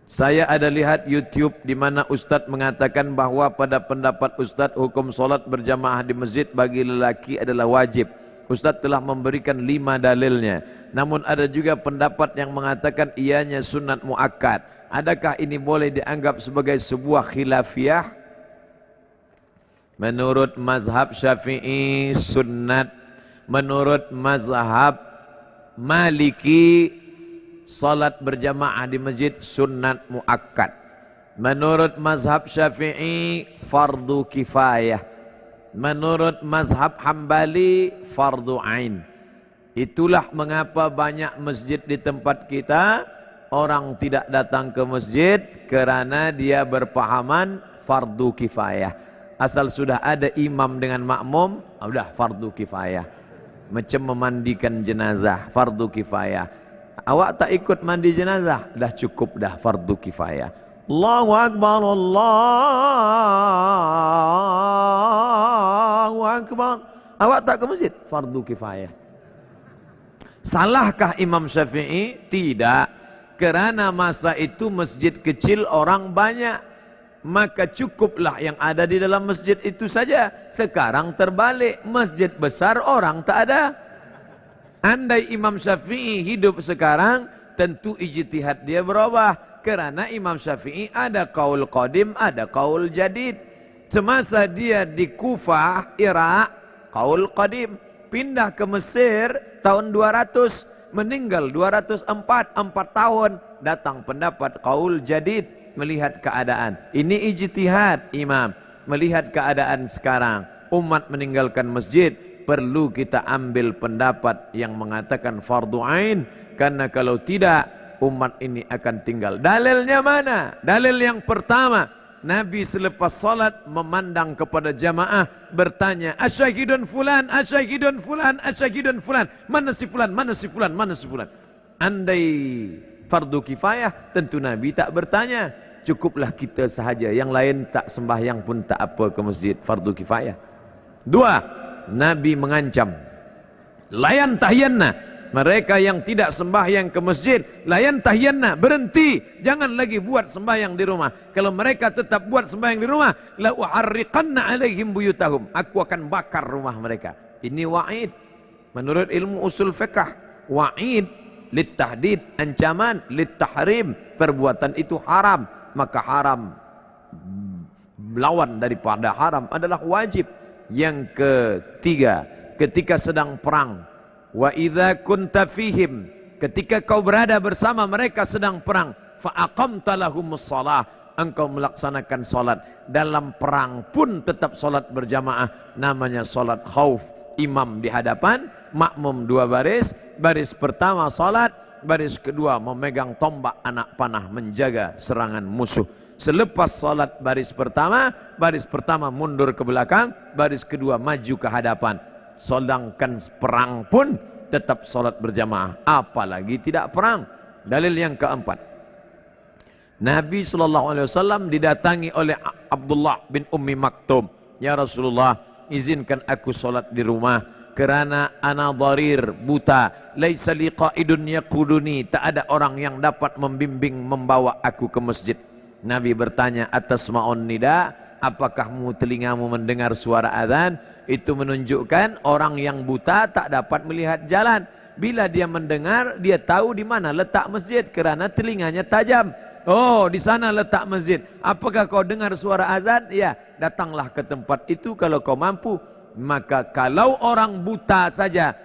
Saya ada lihat YouTube di mana Ustadz mengatakan bahwa pada pendapat Ustadz hukum solat berjamaah di masjid bagi lelaki adalah wajib. Ustadz telah memberikan 5 dalilnya. Namun ada juga pendapat yang mengatakan ianya sunat muakkad. Adakah ini boleh dianggap sebagai sebuah khilafiyah? Menurut mazhab Syafi'i sunat. Menurut mazhab Maliki salat berjamaah di masjid sunat muakkad. Menurut mazhab Syafi'i fardu kifayah. Menurut mazhab Hambali fardu ain. Itulah mengapa banyak masjid di tempat kita orang tidak datang ke masjid kerana dia berpahaman fardu kifayah. Asal sudah ada imam dengan makmum, sudah fardu kifayah. Macam memandikan jenazah, fardu kifayah. Awak tak ikut mandi jenazah, dah cukup dah fardu kifayah. Allahu Akbar, Allahu Akbar. Awak tak ke masjid, fardu kifayah. Salahkah Imam Syafi'i? Tidak. Kerana masa itu masjid kecil orang banyak, maka cukuplah yang ada di dalam masjid itu saja. Sekarang terbalik, masjid besar orang tak ada. Andai Imam Syafi'i hidup sekarang, tentu ijtihad dia berubah. Kerana Imam Syafi'i ada qaul qadim, ada qaul jadid. Semasa dia di Kufah, Irak, qaul qadim. Pindah ke Mesir tahun 200, meninggal 204, 4 tahun. Datang pendapat qaul jadid, melihat keadaan. Ini ijtihad imam, melihat keadaan sekarang. Umat meninggalkan masjid, perlu kita ambil pendapat yang mengatakan fardu ain, karena kalau tidak umat ini akan tinggal. Dalilnya mana? Dalil yang pertama, Nabi selepas salat memandang kepada jamaah, bertanya, asyahidun fulan, asyahidun fulan, asyahidun fulan, mana si fulan, mana si fulan, mana si fulan. Andai fardu kifayah, tentu Nabi tak bertanya, cukuplah kita sahaja, yang lain tak sembahyang pun tak apa ke masjid, fardu kifayah. 2, Nabi mengancam, layan tahyanna, mereka yang tidak sembahyang ke masjid, layan tahyanna, berhenti, jangan lagi buat sembahyang di rumah. Kalau mereka tetap buat sembahyang di rumah, la uharriqanna alaihim buyutahum, aku akan bakar rumah mereka. Ini wa'id menurut ilmu usul fiqh. Wa'id litahdid, ancaman, litahrim, perbuatan itu haram, maka haram lawan daripada haram adalah wajib. Yang ketiga, ketika sedang perang, wa idza kunta fihim, ketika kau berada bersama mereka sedang perang, fa aqamta lahumus shalah, engkau melaksanakan salat. Dalam perang pun tetap salat berjamaah, namanya salat khauf. Imam di hadapan, makmum 2 baris, baris pertama salat, baris kedua memegang tombak anak panah menjaga serangan musuh. Selepas salat baris pertama mundur ke belakang, baris kedua maju ke hadapan. Sedangkan perang pun tetap salat berjamaah, apalagi tidak perang. Dalil yang keempat, Nabi SAW didatangi oleh Abdullah bin Ummi Maktum. Ya Rasulullah, izinkan aku salat di rumah kerana ana dharir, buta, laisa li qaidun yaquduni, tak ada orang yang dapat membimbing membawa aku ke masjid. Nabi bertanya, atasma'un nida, apakah telingamu mendengar suara azan? Itu menunjukkan orang yang buta tak dapat melihat jalan. Bila dia mendengar, dia tahu di mana letak masjid kerana telinganya tajam. Oh, di sana letak masjid. Apakah kau dengar suara azan? Ya, datanglah ke tempat itu kalau kau mampu. Maka kalau orang buta saja,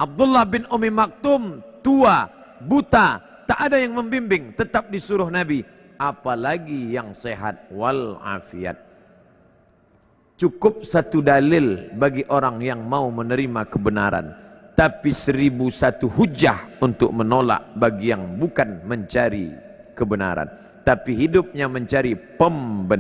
Abdullah bin Ummi Maktum tua, buta, tak ada yang membimbing, tetap disuruh Nabi. Apalagi yang sehat wal afiat. Cukup satu dalil bagi orang yang mau menerima kebenaran, tapi 1001 hujah untuk menolak bagi yang bukan mencari kebenaran, tapi hidupnya mencari pembenaran.